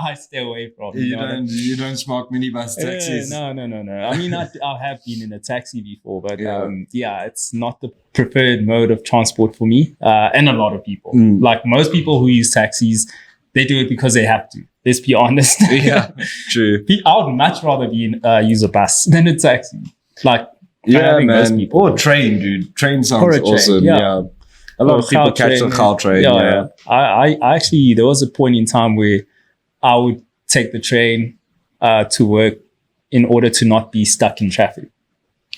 I stay away from. You don't smoke minibus taxis. No. I mean, I have been in a taxi before, but it's not the preferred mode of transport for me. And a lot of people, like most people who use taxis, they do it because they have to. Let's be honest. Yeah, true. I would much rather use a bus than a taxi. Like, man. Or train, dude. Train sounds awesome. Yeah. A lot of people catch the Gautrain train. Yeah. I actually, there was a point in time where I would take the train to work in order to not be stuck in traffic.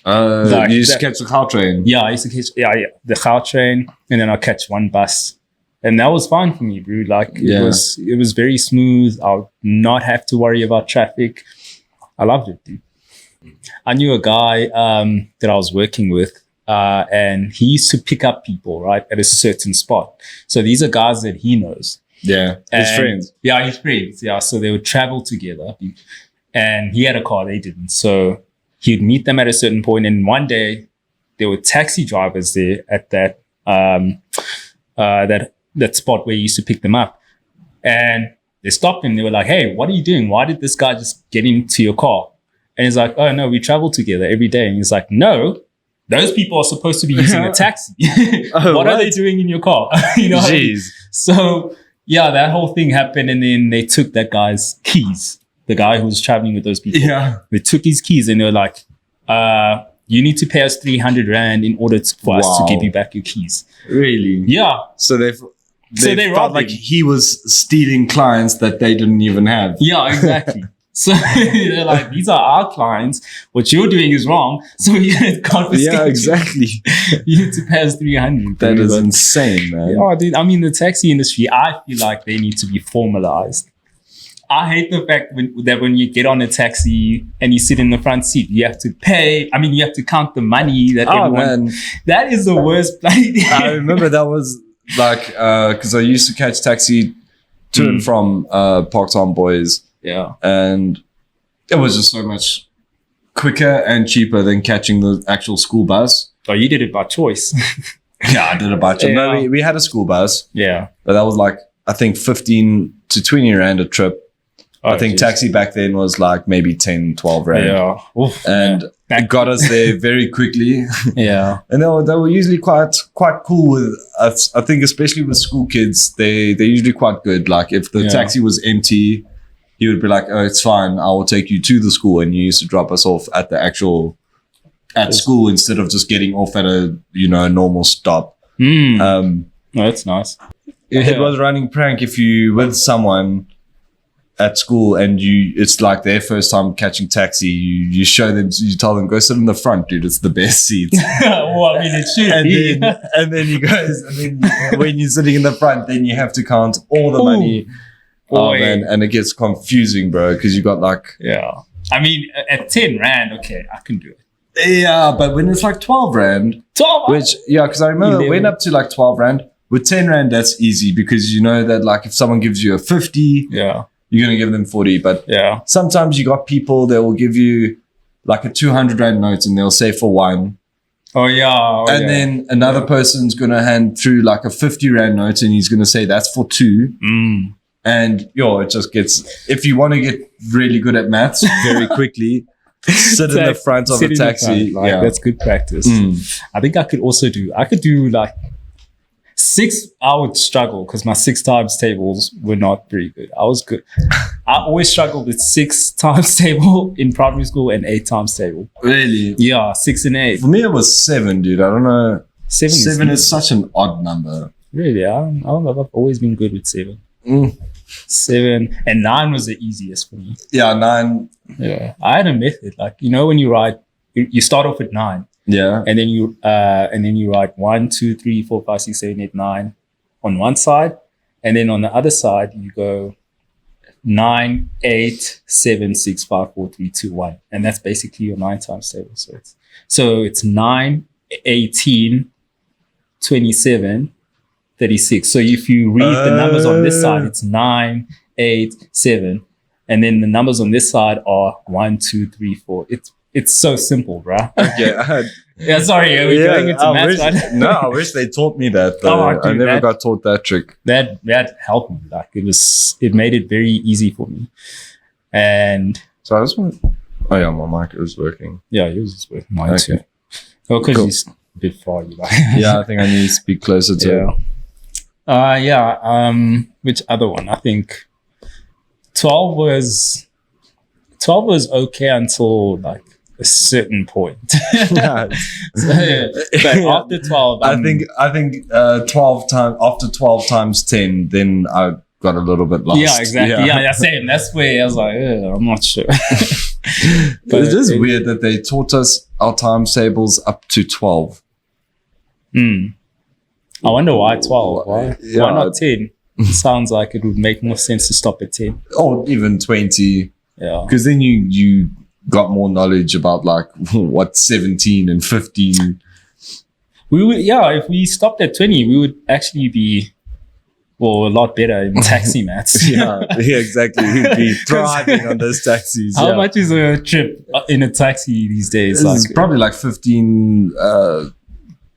You used to catch the Gautrain train? Yeah, I used to catch the Gautrain train, and then I'll catch one bus. And that was fine for me, bro. Like, it was very smooth. I would not have to worry about traffic. I loved it, dude. I knew a guy that I was working with, and he used to pick up people, right, at a certain spot. So these are guys that he knows. Yeah, his friends. Yeah, his friends. Yeah, so they would travel together. And he had a car, they didn't. So he'd meet them at a certain point, and one day there were taxi drivers there at that that spot where he used to pick them up. And they stopped him. They were like, "Hey, what are you doing? Why did this guy just get into your car?" And he's like, "Oh, no, we travel together every day." And he's like, "No, those people are supposed to be using a taxi. What are they doing in your car?" You know? Jeez. So, yeah, that whole thing happened. And then they took that guy's keys, the guy who was traveling with those people. Yeah. They took his keys and they were like, you need to pay us 300 Rand in order for us to give you back your keys. Really? Yeah. So they felt felt like he was stealing clients that they didn't even have. Yeah, exactly. So they're like, these are our clients. What you're doing is wrong. So we're going to confiscate. Yeah, exactly. You need to pay us 300. That is insane, man. Oh, dude. I mean, the taxi industry, I feel like they need to be formalized. I hate the fact that when you get on a taxi and you sit in the front seat, you have to pay. I mean, you have to count the money that everyone. Man. That is the worst bloody. I remember that was like because I used to catch taxi to and from Parktown Boys. Yeah, and it was just so much quicker and cheaper than catching the actual school bus. Oh, you did it by choice. Yeah, I did it by choice. Yeah. No, we had a school bus. Yeah, but that was like I think 15 to 20 Rand a trip. I think taxi back then was like maybe 10, 12 Rand. Yeah. Oof, and it got us there very quickly. Yeah. And they were usually quite cool with us. I think especially with school kids, they're usually quite good. Like if the taxi was empty, he would be like, "Oh, it's fine. I will take you to the school." And you used to drop us off at the actual school instead of just getting off at a normal stop. Oh, that's nice. It was a running prank if you with someone at school and it's like their first time catching taxi. You show them, you tell them, go sit in the front, dude. It's the best seat. Well, I mean, it should be. And then you guys, when you're sitting in the front, then you have to count all the money. Oh man, and it gets confusing, bro, because you got like I mean, at 10 Rand, okay, I can do it. Yeah, but when it's like 12 Rand, because I remember it went up to like 12 Rand. With 10 Rand, that's easy because you know that like if someone gives you a 50, you're gonna give them 40. But sometimes you got people that will give you like a 200 Rand note and they'll say for one. Oh yeah. And then another person's gonna hand through like a 50 Rand note and he's gonna say that's for two. And it just gets, if you want to get really good at maths very quickly, sit in the front of a taxi. That's good practice. I think I could do like 6. I would struggle because my 6 times tables were not very good. I was good. I always struggled with 6 times table in primary school and 8 times table. Really? Yeah, 6 and 8. For me, it was 7, dude. I don't know. 7 is such an odd number. Really? I don't know. I've always been good with 7. 7 and 9 was the easiest for me. Yeah, 9. Yeah, I had a method. Like when you write, you start off with 9. Yeah, and then you write 1, 2, 3, 4, 5, 6, 7, 8, 9 on one side, and then on the other side you go 9, 8, 7, 6, 5, 4, 3, 2, 1, and that's basically your 9 times table. So it's 9, 18, 27. 36. So if you read the numbers on this side, it's 9, 8, 7. And then the numbers on this side are 1, 2, 3, 4. it's so simple, bruh. Yeah. Yeah, sorry, we're going into maths, right? No, I wish they taught me that. Though. Oh, dude, I never got taught that trick. That helped me. Like it made it very easy for me. And So I just want. Oh yeah, my mic is working. yeah, yours is with mine Okay. too. Oh, because Cool. he's a bit far, you like. Yeah, I think I need to speak closer to it. Yeah. Which other one? I think 12 was okay until like a certain point. Yeah. So, yeah. But after 12, I think 12 times after 12 times 10, then I got a little bit lost. yeah, exactly. Yeah, same. That's where I was like, I'm not sure. But it is weird that they taught us our times tables up to 12. I wonder why 12. Why Yeah. why not 10? Sounds like it would make more sense to stop at 10. Or even 20. Yeah. Because then you got more knowledge about like what 17 and 15. We would, if we stopped at 20, we would actually be, a lot better in taxi maths. Yeah, exactly. We'd be thriving on those taxis. How yeah. much is a trip in a taxi these days? It's probably like 15.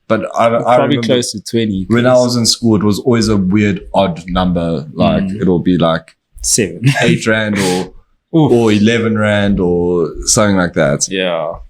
But I probably remember close to 20. when I was in school, it was always a weird odd number. Like it'll be like 7. 8 rand Oof. or 11 rand or something like that. Yeah.